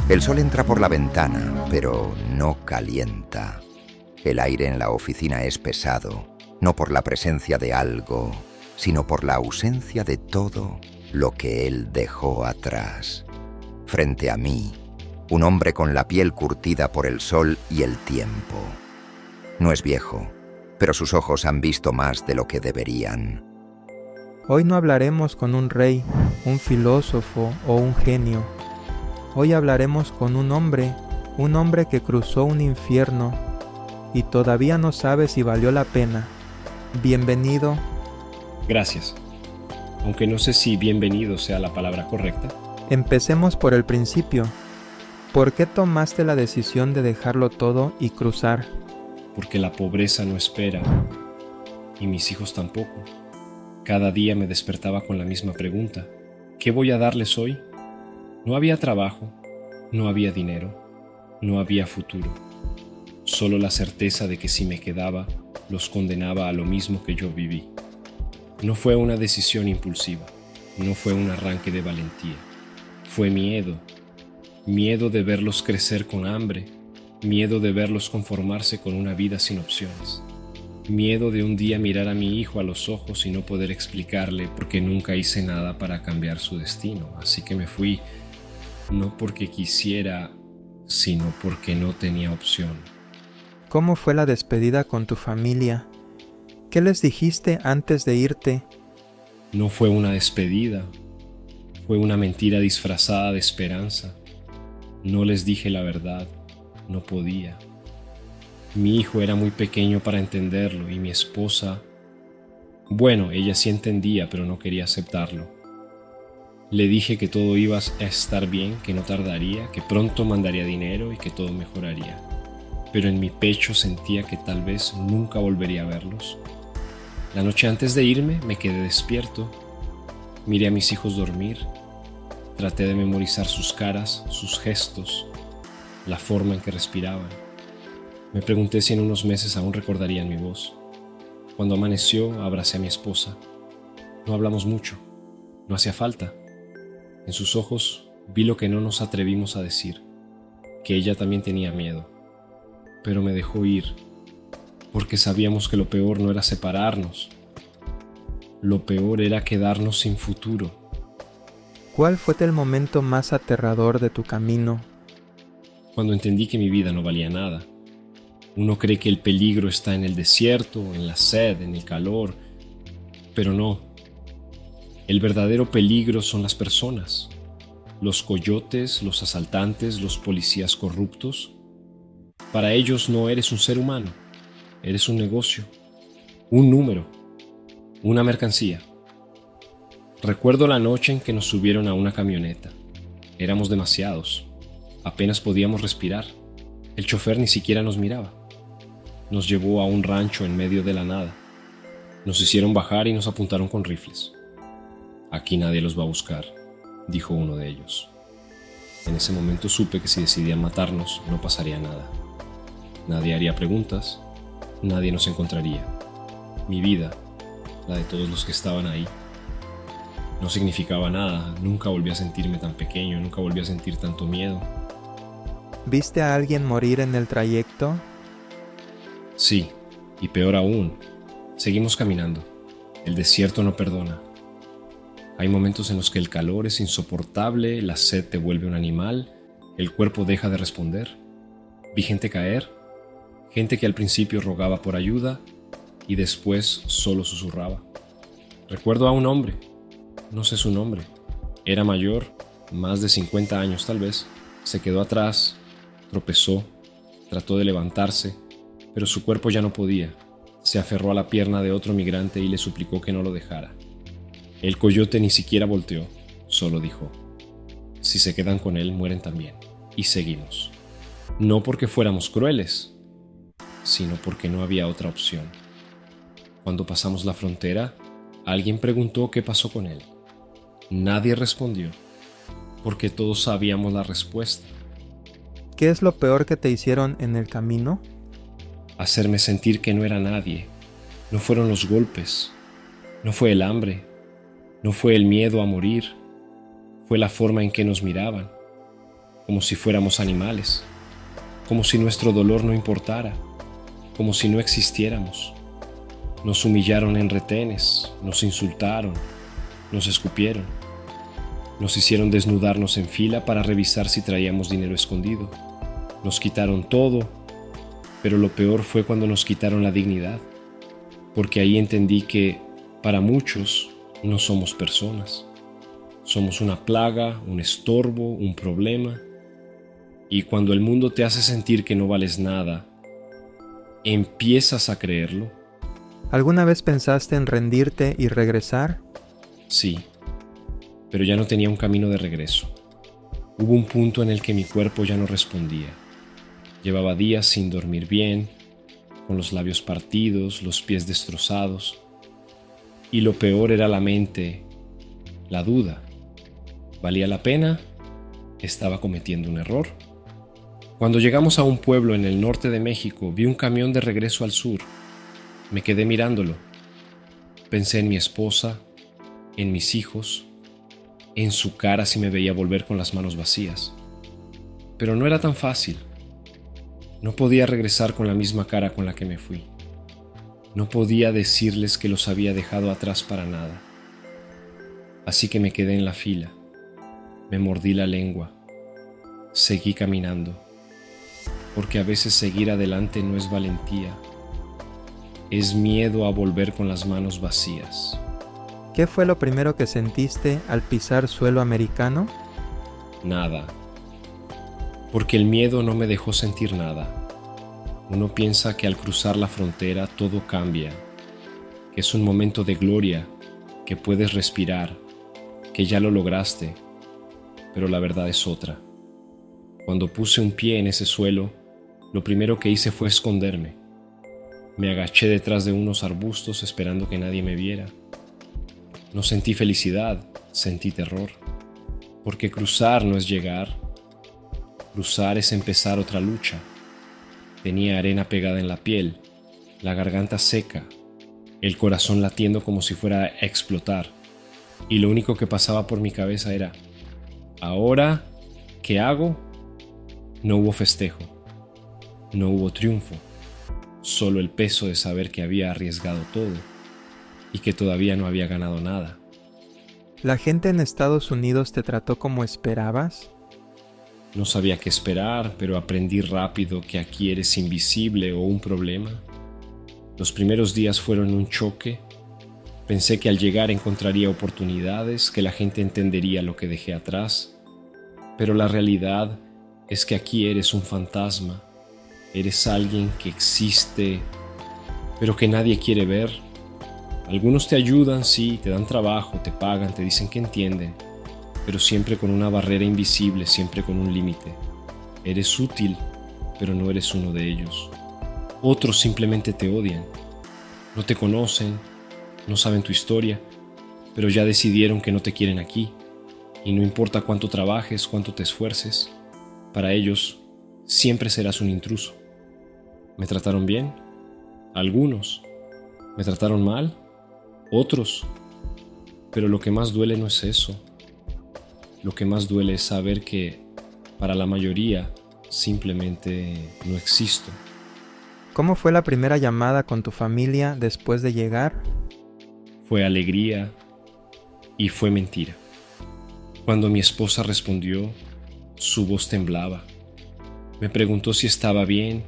El sol entra por la ventana, pero no calienta. El aire en la oficina es pesado, no por la presencia de algo, sino por la ausencia de todo lo que él dejó atrás. Frente a mí, un hombre con la piel curtida por el sol y el tiempo. No es viejo, pero sus ojos han visto más de lo que deberían. Hoy no hablaremos con un rey, un filósofo o un genio. Hoy hablaremos con un hombre que cruzó un infierno y todavía no sabe si valió la pena. Bienvenido. Gracias. Aunque no sé si bienvenido sea la palabra correcta. Empecemos por el principio. ¿Por qué tomaste la decisión de dejarlo todo y cruzar? Porque la pobreza no espera, y mis hijos tampoco. Cada día me despertaba con la misma pregunta. ¿Qué voy a darles hoy? No había trabajo, no había dinero, no había futuro. Solo la certeza de que si me quedaba, los condenaba a lo mismo que yo viví. No fue una decisión impulsiva, no fue un arranque de valentía. Fue miedo. Miedo de verlos crecer con hambre, miedo de verlos conformarse con una vida sin opciones. Miedo de un día mirar a mi hijo a los ojos y no poder explicarle por qué nunca hice nada para cambiar su destino. Así que me fui, no porque quisiera, sino porque no tenía opción. ¿Cómo fue la despedida con tu familia? ¿Qué les dijiste antes de irte? No fue una despedida, fue una mentira disfrazada de esperanza. No les dije la verdad, no podía. Mi hijo era muy pequeño para entenderlo y mi esposa, bueno, ella sí entendía, pero no quería aceptarlo. Le dije que todo iba a estar bien, que no tardaría, que pronto mandaría dinero y que todo mejoraría. Pero en mi pecho sentía que tal vez nunca volvería a verlos. La noche antes de irme me quedé despierto. Miré a mis hijos dormir. Traté de memorizar sus caras, sus gestos, la forma en que respiraban. Me pregunté si en unos meses aún recordarían mi voz. Cuando amaneció, abracé a mi esposa. No hablamos mucho. No hacía falta. En sus ojos vi lo que no nos atrevimos a decir, que ella también tenía miedo. Pero me dejó ir, porque sabíamos que lo peor no era separarnos. Lo peor era quedarnos sin futuro. ¿Cuál fue el momento más aterrador de tu camino? Cuando entendí que mi vida no valía nada. Uno cree que el peligro está en el desierto, en la sed, en el calor, pero no. El verdadero peligro son las personas, los coyotes, los asaltantes, los policías corruptos. Para ellos no eres un ser humano, eres un negocio, un número, una mercancía. Recuerdo la noche en que nos subieron a una camioneta. Éramos demasiados, apenas podíamos respirar. El chofer ni siquiera nos miraba. Nos llevó a un rancho en medio de la nada. Nos hicieron bajar y nos apuntaron con rifles. Aquí nadie los va a buscar, dijo uno de ellos. En ese momento supe que si decidían matarnos no pasaría nada. Nadie haría preguntas, nadie nos encontraría. Mi vida, la de todos los que estaban ahí, no significaba nada. Nunca volví a sentirme tan pequeño, nunca volví a sentir tanto miedo. ¿Viste a alguien morir en el trayecto? Sí, y peor aún, seguimos caminando. El desierto no perdona. Hay momentos en los que el calor es insoportable, la sed te vuelve un animal, el cuerpo deja de responder. Vi gente caer, gente que al principio rogaba por ayuda y después solo susurraba. Recuerdo a un hombre, no sé su nombre, era mayor, más de 50 años tal vez, se quedó atrás, tropezó, trató de levantarse, pero su cuerpo ya no podía. Se aferró a la pierna de otro migrante y le suplicó que no lo dejara. El coyote ni siquiera volteó, solo dijo: si se quedan con él, mueren también. Y seguimos. No porque fuéramos crueles, sino porque no había otra opción. Cuando pasamos la frontera, alguien preguntó qué pasó con él. Nadie respondió, porque todos sabíamos la respuesta. ¿Qué es lo peor que te hicieron en el camino? Hacerme sentir que no era nadie. No fueron los golpes, no fue el hambre, no fue el miedo a morir, fue la forma en que nos miraban. como si fuéramos animales, como si nuestro dolor no importara, como si no existiéramos. Nos humillaron en retenes, nos insultaron, nos escupieron. Nos hicieron desnudarnos en fila para revisar si traíamos dinero escondido. Nos quitaron todo, pero lo peor fue cuando nos quitaron la dignidad, porque ahí entendí que, para muchos, no somos personas. Somos una plaga, un estorbo, un problema. Y cuando el mundo te hace sentir que no vales nada, ¿empiezas a creerlo? ¿Alguna vez pensaste en rendirte y regresar? Sí, pero ya no tenía un camino de regreso. Hubo un punto en el que mi cuerpo ya no respondía. Llevaba días sin dormir bien, con los labios partidos, los pies destrozados. Y lo peor era la mente, la duda. ¿Valía la pena? ¿Estaba cometiendo un error? Cuando llegamos a un pueblo en el norte de México, vi un camión de regreso al sur. Me quedé mirándolo. Pensé en mi esposa, en mis hijos, en su cara si me veía volver con las manos vacías. Pero no era tan fácil. No podía regresar con la misma cara con la que me fui. No podía decirles que los había dejado atrás para nada. Así que me quedé en la fila. Me mordí la lengua. Seguí caminando. Porque a veces seguir adelante no es valentía. Es miedo a volver con las manos vacías. ¿Qué fue lo primero que sentiste al pisar suelo americano? Nada. Porque el miedo no me dejó sentir nada. Uno piensa que al cruzar la frontera todo cambia, que es un momento de gloria, que puedes respirar, que ya lo lograste, pero la verdad es otra. Cuando puse un pie en ese suelo, lo primero que hice fue esconderme. Me agaché detrás de unos arbustos esperando que nadie me viera. No sentí felicidad, sentí terror, porque cruzar no es llegar. Cruzar es empezar otra lucha. Tenía arena pegada en la piel, la garganta seca, el corazón latiendo como si fuera a explotar. Y lo único que pasaba por mi cabeza era, ¿ahora qué hago? No hubo festejo, no hubo triunfo, solo el peso de saber que había arriesgado todo y que todavía no había ganado nada. ¿La gente en Estados Unidos te trató como esperabas? No sabía qué esperar, pero aprendí rápido que aquí eres invisible o un problema. Los primeros días fueron un choque. Pensé que al llegar encontraría oportunidades, que la gente entendería lo que dejé atrás. Pero la realidad es que aquí eres un fantasma. Eres alguien que existe, pero que nadie quiere ver. Algunos te ayudan, sí, te dan trabajo, te pagan, te dicen que entienden, pero siempre con una barrera invisible, siempre con un límite. Eres útil, pero no eres uno de ellos. Otros simplemente te odian. No te conocen, no saben tu historia, pero ya decidieron que no te quieren aquí. Y no importa cuánto trabajes, cuánto te esfuerces, para ellos siempre serás un intruso. ¿Me trataron bien? Algunos. ¿Me trataron mal? Otros. Pero lo que más duele no es eso. Lo que más duele es saber que, para la mayoría, simplemente no existo. ¿Cómo fue la primera llamada con tu familia después de llegar? Fue alegría y fue mentira. Cuando mi esposa respondió, su voz temblaba. Me preguntó si estaba bien,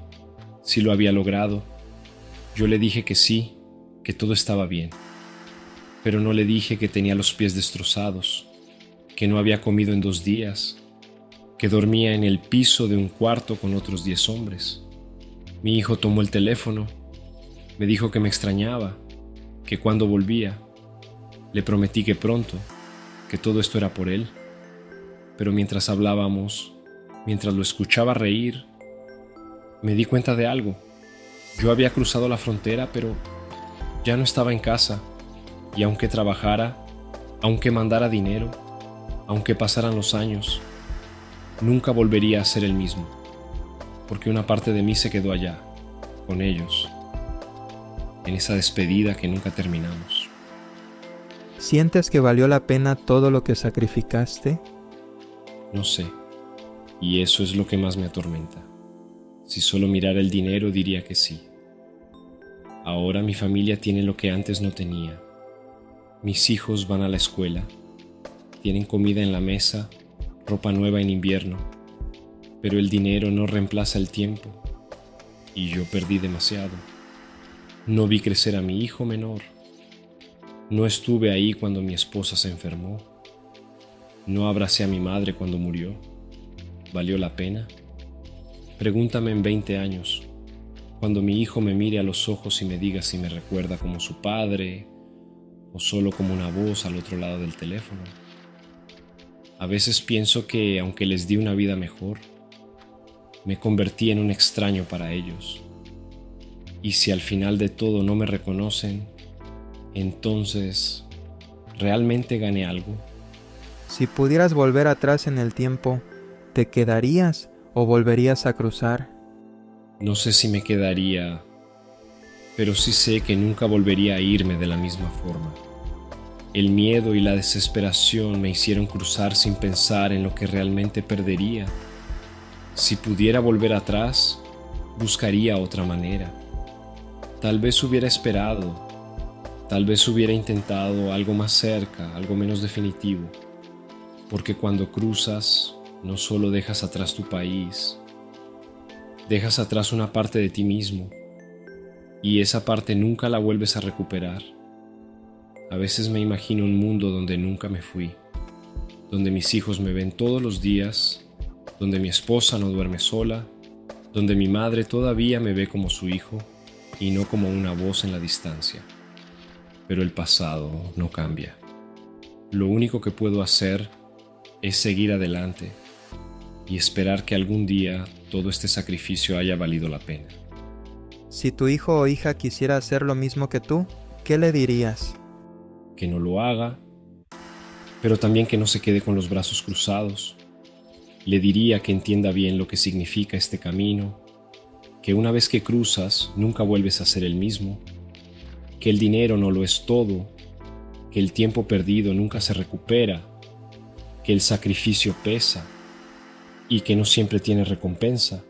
si lo había logrado. Yo le dije que sí, que todo estaba bien. Pero no le dije que tenía los pies destrozados, que no había comido en 2 días, que dormía en el piso de un cuarto con otros 10 hombres. Mi hijo tomó el teléfono, me dijo que me extrañaba, que cuando volvía. Le prometí que pronto, que todo esto era por él. Pero mientras hablábamos, mientras lo escuchaba reír, me di cuenta de algo. Yo había cruzado la frontera, pero ya no estaba en casa. Y aunque trabajara, aunque mandara dinero, aunque pasaran los años, nunca volvería a ser el mismo, porque una parte de mí se quedó allá, con ellos, en esa despedida que nunca terminamos. ¿Sientes que valió la pena todo lo que sacrificaste? No sé, Y eso es lo que más me atormenta. Si solo mirara el dinero diría que sí. Ahora mi familia tiene lo que antes no tenía. Mis hijos van a la escuela, tienen comida en la mesa, ropa nueva en invierno, pero el dinero no reemplaza el tiempo y yo perdí demasiado. No vi crecer a mi hijo menor. No estuve ahí cuando mi esposa se enfermó. No abracé a mi madre cuando murió. ¿Valió la pena? Pregúntame en 20 años, cuando mi hijo me mire a los ojos y me diga si me recuerda como su padre o solo como una voz al otro lado del teléfono. A veces pienso que, aunque les di una vida mejor, me convertí en un extraño para ellos. Y si al final de todo no me reconocen, entonces, ¿realmente gané algo? Si pudieras volver atrás en el tiempo, ¿te quedarías o volverías a cruzar? No sé si me quedaría, pero sí sé que nunca volvería a irme de la misma forma. El miedo y la desesperación me hicieron cruzar sin pensar en lo que realmente perdería. Si pudiera volver atrás, buscaría otra manera. Tal vez hubiera esperado, tal vez hubiera intentado algo más cerca, algo menos definitivo. Porque cuando cruzas, no solo dejas atrás tu país, dejas atrás una parte de ti mismo, y esa parte nunca la vuelves a recuperar. A veces me imagino un mundo donde nunca me fui, donde mis hijos me ven todos los días, donde mi esposa no duerme sola, donde mi madre todavía me ve como su hijo y no como una voz en la distancia. Pero el pasado no cambia. Lo único que puedo hacer es seguir adelante y esperar que algún día todo este sacrificio haya valido la pena. Si tu hijo o hija quisiera hacer lo mismo que tú, ¿qué le dirías? Que no lo haga, pero también que no se quede con los brazos cruzados. Le diría que entienda bien lo que significa este camino, que una vez que cruzas nunca vuelves a ser el mismo, que el dinero no lo es todo, que el tiempo perdido nunca se recupera, que el sacrificio pesa y que no siempre tiene recompensa.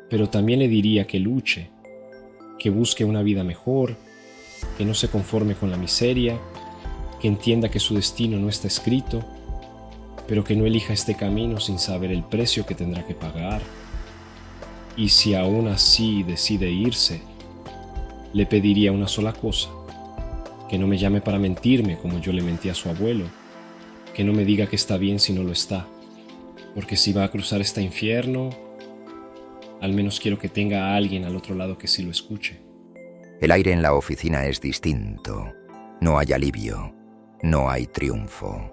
Pero también le diría que luche, que busque una vida mejor, que no se conforme con la miseria, que entienda que su destino no está escrito, pero que no elija este camino sin saber el precio que tendrá que pagar. Y si aún así decide irse, le pediría una sola cosa: que no me llame para mentirme como yo le mentí a su abuelo, que no me diga que está bien si no lo está, porque si va a cruzar este infierno, al menos quiero que tenga a alguien al otro lado que sí lo escuche. El aire en la oficina es distinto. No hay alivio, no hay triunfo.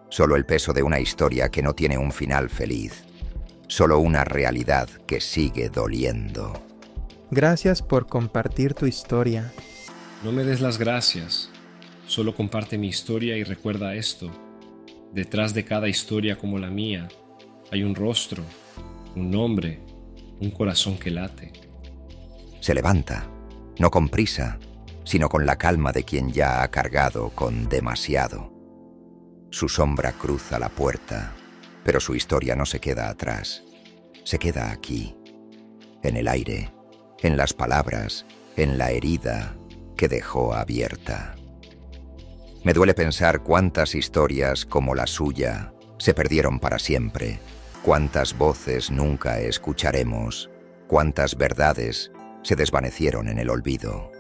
Solo el peso de una historia que no tiene un final feliz. Solo una realidad que sigue doliendo. Gracias por compartir tu historia. No me des las gracias. Solo comparte mi historia y recuerda esto. Detrás de cada historia como la mía, hay un rostro, un nombre, un corazón que late. Se levanta, no con prisa, sino con la calma de quien ya ha cargado con demasiado. Su sombra cruza la puerta, pero su historia no se queda atrás. Se queda aquí, en el aire, en las palabras, en la herida que dejó abierta. Me duele pensar cuántas historias como la suya se perdieron para siempre, cuántas voces nunca escucharemos, cuántas verdades se desvanecieron en el olvido.